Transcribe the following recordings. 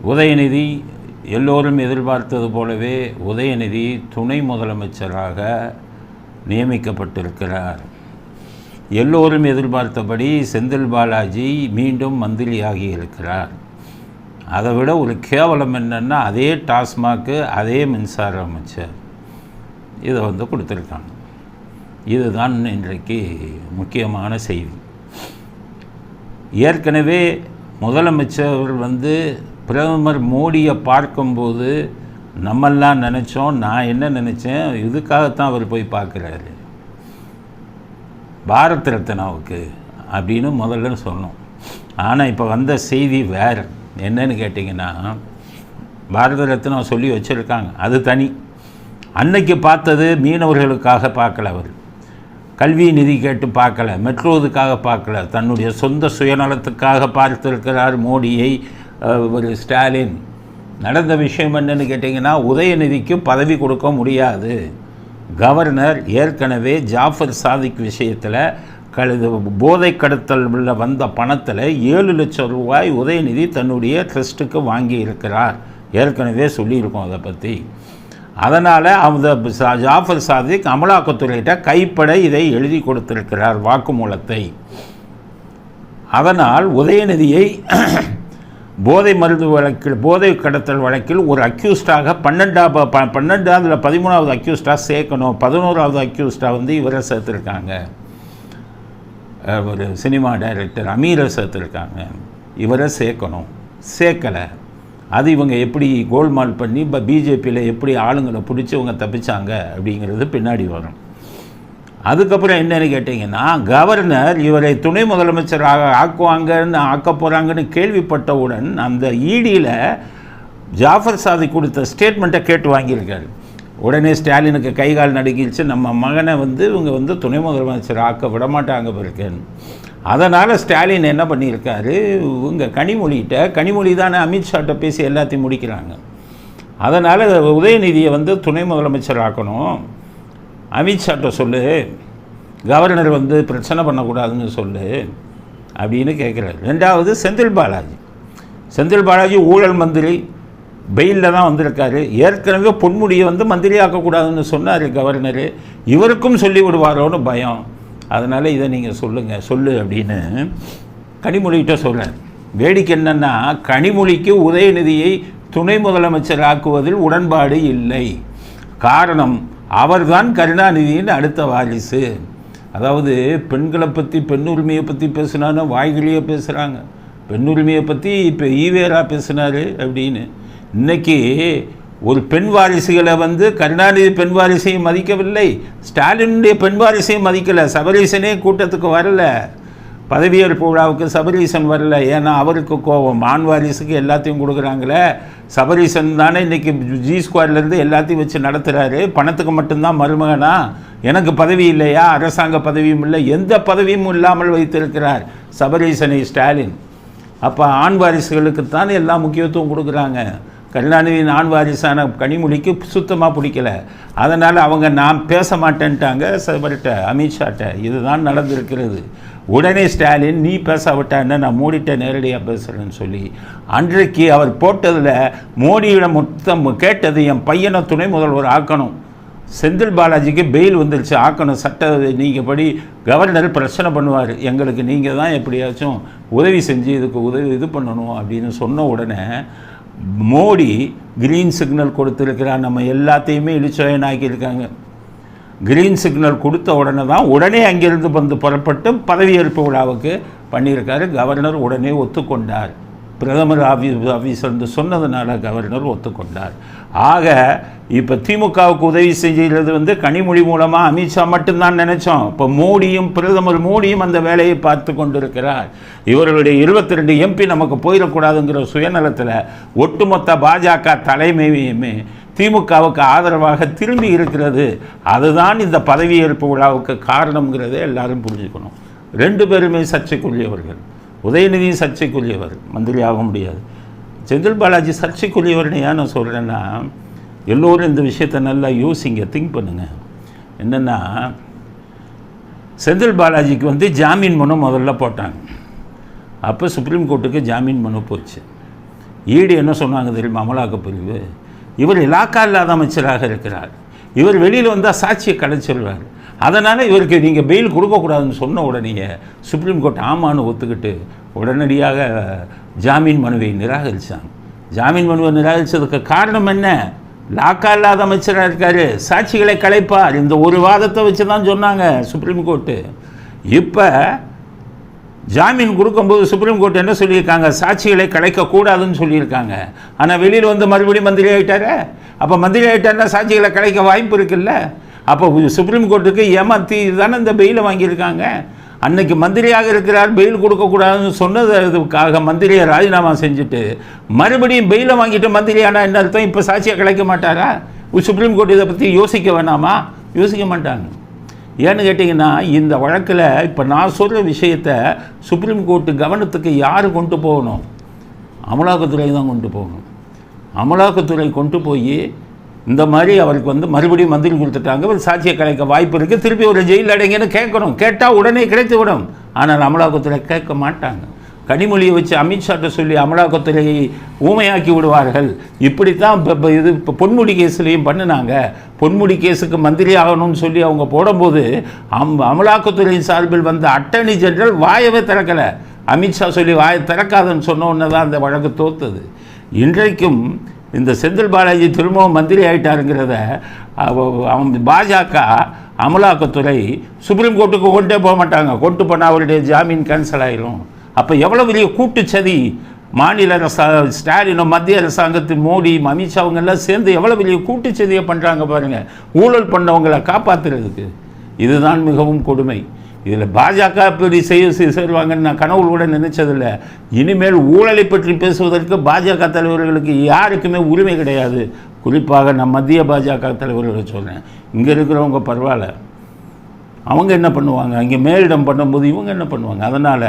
உதயநிதி எல்லோரும் எதிர்பார்த்தது போலவே உதயநிதி துணை முதலமைச்சராக நியமிக்கப்பட்டிருக்கிறார். எல்லோரும் எதிர்பார்த்தபடி செந்தில் பாலாஜி மீண்டும் மந்திரியாகி இருக்கிறார். அதை விட ஒரு கேவலம் என்னென்னா, அதே டாஸ்மாக்கு அதே மின்சார அமைச்சர் இதை கொடுத்துருக்காங்க. இதுதான் இன்றைக்கு முக்கியமான செய்தி. ஏற்கனவே முதலமைச்சர் பிரதமர் மோடியை பார்க்கும்போது நம்மெல்லாம் நினச்சோம், நான் என்ன நினச்சேன், இதுக்காகத்தான் அவர் போய் பார்க்குறாரு பாரத் ரத்னாவுக்கு அப்படின்னு முதல்ல சொன்னோம். ஆனால் இப்போ வந்த செய்தி வேறு. என்னன்னு கேட்டிங்கன்னா, பாரத ரத்னா சொல்லி வச்சுருக்காங்க, அது தனி. அன்னைக்கு பார்த்தது மீனவர்களுக்காக பார்க்கல, அவர் கல்வி நிதி கேட்டு பார்க்கல, மெட்ரோதுக்காக பார்க்கல, தன்னுடைய சொந்த சுயநலத்துக்காக பார்த்திருக்கிறார் மோடியை ஒரு ஸ்டாலின். நடந்த விஷயம் என்னன்னு கேட்டிங்கன்னா, உதயநிதிக்கு பதவி கொடுக்க முடியாது. கவர்னர் ஏற்கனவே ஜாஃபர் சாதிக் விஷயத்தில் போதை கடத்தல் வந்த பணத்தில் 7 லட்சம் ரூபாய் உதயநிதி தன்னுடைய ட்ரஸ்ட்டுக்கு வாங்கி இருக்கிறார். ஏற்கனவே சொல்லியிருக்கோம் அதை பற்றி. அதனால் அந்த ஜாஃபர் சாதிக் அமலாக்கத்துறையிட்ட கைப்பட இதை எழுதி கொடுத்திருக்கிறார், வாக்குமூலத்தை. அதனால் உதயநிதியை போதை மருந்து வழக்கில், போதை கடத்தல் வழக்கில் ஒரு அக்யூஸ்டாக 12 அதில் 13வது அக்யூஸ்டாக சேர்க்கணும். 11வது அக்யூஸ்டாக இவரை சேர்த்துருக்காங்க, ஒரு சினிமா டைரக்டர் அமீரை சேர்த்துருக்காங்க. இவரை சேர்க்கணும், சேர்க்கலை. அது இவங்க எப்படி கோல்மால் பண்ணி இப்போ பிஜேபியில் எப்படி ஆளுங்களை பிடிச்சி இவங்க தப்பிச்சாங்க அப்படிங்கிறது பின்னாடி வரும். அதுக்கப்புறம் என்னென்னு கேட்டிங்கன்னா, கவர்னர் இவரை துணை முதலமைச்சராக ஆக்க போகிறாங்கன்னு கேள்விப்பட்டவுடன் அந்த ஈடியில் ஜாஃபர் சாதிக் கொடுத்த ஸ்டேட்மெண்ட்டை கேட்டு வாங்கியிருக்காரு. உடனே ஸ்டாலினுக்கு கைகால் நடுங்கிடுச்சு, நம்ம மகனை இவங்க துணை முதலமைச்சர் ஆக்க விடமாட்டாங்க பிறகுன்னு. அதனால் ஸ்டாலின் என்ன பண்ணியிருக்காரு, இவங்க கனிமொழி தானே அமித்ஷாட்ட பேசி எல்லாத்தையும் முடிக்கிறாங்க. அதனால் உதயநிதியை துணை முதலமைச்சர் ஆக்கணும், அமித்ஷாட்ட சொல்லு, கவர்னர் பிரச்சனை பண்ணக்கூடாதுன்னு சொல்லு அப்படின்னு கேட்குறாரு. ரெண்டாவது செந்தில் பாலாஜி ஊழல் மந்திரி, பெயிலில் தான் வந்திருக்காரு. ஏற்கனவே பொன்முடியை மந்திரி ஆக்கக்கூடாதுன்னு சொன்னார் கவர்னர். இவருக்கும் சொல்லி விடுவாரோன்னு பயம். அதனால் இதை நீங்கள் சொல்லு அப்படின்னு கனிமொழிகிட்ட சொல்கிறார். வேடிக்கை என்னென்னா, கனிமொழிக்கு உதயநிதியை துணை முதலமைச்சர் ஆக்குவதில் உடன்பாடு இல்லை. காரணம், அவர்தான் கருணாநிதியின் அடுத்த வாரிசு. அதாவது பெண்களை பற்றி, பெண் உரிமையை பற்றி பேசினான்னு வாய்கிலேயே பேசுகிறாங்க. பெண் உரிமையை பற்றி இப்போ ஈவேரா பேசினார் அப்படின்னு. இன்றைக்கி ஒரு பெண் வாரிசுகளை கருணாநிதி பெண் வாரிசையும் மதிக்கவில்லை, ஸ்டாலினுடைய பெண் வாரிசையும் மதிக்கலை. சபரீசனே கூட்டத்துக்கு வரல, பதவியேற்பு விழாவுக்கு சபரீசன் வரல. ஏன்னா அவருக்கு கோபம், ஆண் வாரிசுக்கு எல்லாத்தையும் கொடுக்குறாங்களே. சபரீசன் தானே இன்றைக்கி ஜி ஸ்குவாட்லேருந்து எல்லாத்தையும் வச்சு நடத்துகிறாரு. பணத்துக்கு மட்டும்தான் மருமகனா? எனக்கு பதவி இல்லையா? அரசாங்க பதவியும் இல்லை, எந்த பதவியும் இல்லாமல் வைத்திருக்கிறார் சபரீசனை ஸ்டாலின். அப்போ ஆண் வாரிசுகளுக்குத்தான் எல்லா முக்கியத்துவம் கொடுக்குறாங்க. கருணாநிதியின் ஆண் வாரிசான கனிமொழிக்கு சுத்தமாக பிடிக்கல. அதனால் அவங்க நான் பேச மாட்டேன்ட்டாங்க சபர்கிட்ட, அமித்ஷாட்ட. இதுதான் நடந்திருக்கிறது. உடனே ஸ்டாலின், நீ பேசாவிட்டா என்ன, நான் மோடிட்ட நேரடியாக பேசுகிறேன்னு சொல்லி அன்றைக்கு அவர் போட்டதில் மோடியிடம் மொத்தம் கேட்டது, என் பையனை துணை முதல்வர் ஆக்கணும், செந்தில் பாலாஜிக்கு பெயில் வந்துருச்சு, ஆக்கணும், சட்ட நீங்கள் படி கவர்னர் பிரச்சனை பண்ணுவார், எங்களுக்கு நீங்கள் தான் எப்படியாச்சும் உதவி செஞ்சு இதுக்கு இது பண்ணணும் அப்படின்னு சொன்ன உடனே மோடி கிரீன் சிக்னல் கொடுத்துருக்கிறார். நம்ம எல்லாத்தையுமே இழிச்சொயனாக்கியிருக்காங்க. கிரீன் சிக்னல் கொடுத்த உடனே தான் உடனே அங்கிருந்து புறப்பட்டு பதவியேற்பு விழாவுக்கு பண்ணியிருக்காரு. கவர்னர் உடனே ஒத்துக்கொண்டார். பிரதமர் ஆஃபீஸ் சொன்னதுனால கவர்னர் ஒத்துக்கொண்டார். ஆக இப்போ திமுகவுக்கு உதவி செஞ்சது கனிமொழி மூலமாக அமித்ஷா மட்டும்தான் நினச்சோம். இப்போ பிரதமர் மோடியும் அந்த வேலையை பார்த்து கொண்டிருக்கிறார். இவர்களுடைய 22 எம்பி நமக்கு போயிடக்கூடாதுங்கிற சுயநலத்தில் ஒட்டுமொத்த பாஜக தலைமையுமே திமுகவுக்கு ஆதரவாக திரும்பி இருக்கிறது. அதுதான் இந்த பதவியேற்பு விழாவுக்கு காரணங்கிறத எல்லாரும் புரிஞ்சுக்கணும். 2 பேருமே சர்ச்சைக்குரியவர்கள். உதயநிதி சர்ச்சைக்குரியவர், மந்திரி ஆக முடியாது. செந்தில் பாலாஜி சர்ச்சைக்குரியவர்னு ஏன் நான் சொல்கிறேன்னா, எல்லோரும் இந்த விஷயத்தை நல்லா யோசிங்க, திங்க் பண்ணுங்கள். என்னென்னா, செந்தில் பாலாஜிக்கு ஜாமீன் மனு முதல்ல போட்டாங்க. அப்போ சுப்ரீம் கோர்ட்டுக்கு ஜாமீன் மனு போச்சு. ஈடு என்ன சொன்னாங்க தெரியுமா? அமலாக்கப் பிரிவு, இவர் இலாக்கா இல்லாத அமைச்சராக இருக்கிறார், இவர் வெளியில் வந்தால் சாட்சியை கலைச்சிருவார், அதனால் இவருக்கு நீங்கள் பெயில் கொடுக்கக்கூடாதுன்னு சொன்ன உடனே சுப்ரீம் கோர்ட் ஆமான்னு ஒத்துக்கிட்டு உடனடியாக ஜாமீன் மனுவை நிராகரித்தாங்க. ஜாமீன் மனுவை நிராகரித்ததுக்கு காரணம் என்ன? லாக்கா இல்லாத அமைச்சராக இருக்கார், சாட்சிகளை கலைப்பார், இந்த ஒரு வாதத்தை வச்சு தான் சொன்னாங்க சுப்ரீம் கோர்ட்டு. இப்போ ஜாமீன் கொடுக்கும்போது சுப்ரீம் கோர்ட் என்ன சொல்லியிருக்காங்க? சாட்சிகளை கலைக்கக்கூடாதுன்னு சொல்லியிருக்காங்க. ஆனால் வெளியில் வந்து மறுபடியும் மந்திரி ஆகிட்டாரு. அப்போ மந்திரி ஆகிட்டாருன்னா சாட்சிகளை கலைக்க வாய்ப்பு இருக்குல்ல. அப்போ சுப்ரீம் கோர்ட்டுக்கு ஏமாற்றி தானே இந்த பெயிலை வாங்கியிருக்காங்க. அன்னைக்கு மந்திரியாக இருக்கிறார், பெயில் கொடுக்கக்கூடாதுன்னு சொன்னதுக்காக மந்திரியை ராஜினாமா செஞ்சுட்டு மறுபடியும் பெயிலை வாங்கிட்டு மந்திரியானா என்ன அர்த்தம்? இப்போ சாட்சியை கலைக்க மாட்டாரா? சுப்ரீம் கோர்ட் இதை பற்றி யோசிக்க வேணாமா? யோசிக்க மாட்டாங்க. ஏன்னு கேட்டிங்கன்னா, இந்த வழக்கில் இப்போ நான் சொல்கிற விஷயத்தை சுப்ரீம் கோர்ட்டு கவனத்துக்கு யார் கொண்டு போகணும்? அமலாக்கத்துறை தான் கொண்டு போகணும். அமலாக்கத்துறை கொண்டு போய் இந்த மாதிரி அவருக்கு வந்து மறுபடியும் மந்திரி கொடுத்துட்டாங்க, ஒரு சாட்சியை கலைக்க வாய்ப்பு இருக்குது, திருப்பி ஒரு ஜெயில் அடைங்கன்னு கேட்கணும். கேட்டால் உடனே கிடைத்து விடும். ஆனால் அமலாக்கத்துறை கேட்க மாட்டாங்க. கனிமொழியை வச்சு அமித்ஷாட்ட சொல்லி அமலாக்கத்துறையை ஊமையாக்கி விடுவார்கள். இப்படித்தான் இப்போ பொன்முடி கேஸ்லேயும் பண்ணினாங்க. பொன்முடி கேஸுக்கு மந்திரி ஆகணும்னு சொல்லி அவங்க போடும்போது அமலாக்கத்துறையின் சார்பில் வந்த அட்டர்னி ஜெனரல் வாயவே திறக்கலை. அமித்ஷா சொல்லி வாயை திறக்காதுன்னு சொன்ன உடனே தான் அந்த வழக்கு தோத்தது. இன்றைக்கும் இந்த செந்தில் பாலாஜி திரும்பவும் மந்திரி ஆகிட்டாருங்கிறத அவன் பாஜக அமலாக்கத்துறை சுப்ரீம் கோர்ட்டுக்கு கொண்டே போக மாட்டாங்க. கொண்டு போனால் அவருடைய ஜாமீன் கேன்சல் ஆகிடும். அப்போ எவ்வளோ பெரிய கூட்டுச்சதி! மாநில ஸ்டாலினும் மத்திய அரசாங்கத்தின் மோடி அமித்ஷா அவங்கெல்லாம் சேர்ந்து எவ்வளோ பெரிய கூட்டுச்சதியை பண்ணுறாங்க பாருங்கள், ஊழல் பண்ணவங்களை காப்பாற்றுறதுக்கு. இதுதான் மிகவும் கொடுமை. இதில் பாஜக இப்படி சேருவாங்கன்னு நான் கனவு கூட நினைச்சதில்லை. இனிமேல் ஊழலை பற்றி பேசுவதற்கு பாஜக தலைவர்களுக்கு யாருக்குமே உரிமை கிடையாது. குறிப்பாக நான் மத்திய பாஜக தலைவர்களை சொல்கிறேன். இங்கே இருக்கிறவங்க பரவாயில்ல, அவங்க என்ன பண்ணுவாங்க? அங்கே மேலிடம் பண்ணும்போது இவங்க என்ன பண்ணுவாங்க? அதனால்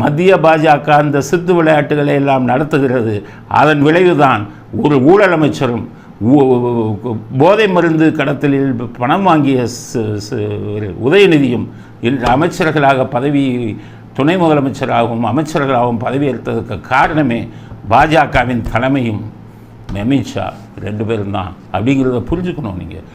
மத்திய பாஜக அந்த சித்து விளையாட்டுகளை எல்லாம் நடத்துகிறது. அதன் விளைவுதான் ஒரு ஊழல் அமைச்சரும் போதை மருந்து கடத்தலில் பணம் வாங்கிய உதயநிதியும் இன்று அமைச்சர்களாக பதவி, துணை முதலமைச்சராகவும் அமைச்சர்களாகவும் பதவியேற்றதுக்கு காரணமே பாஜகவின் தலைமையும் அமித்ஷா 2 பேரும் தான். அப்படிங்கிறத புரிஞ்சுக்கணும் நீங்கள்.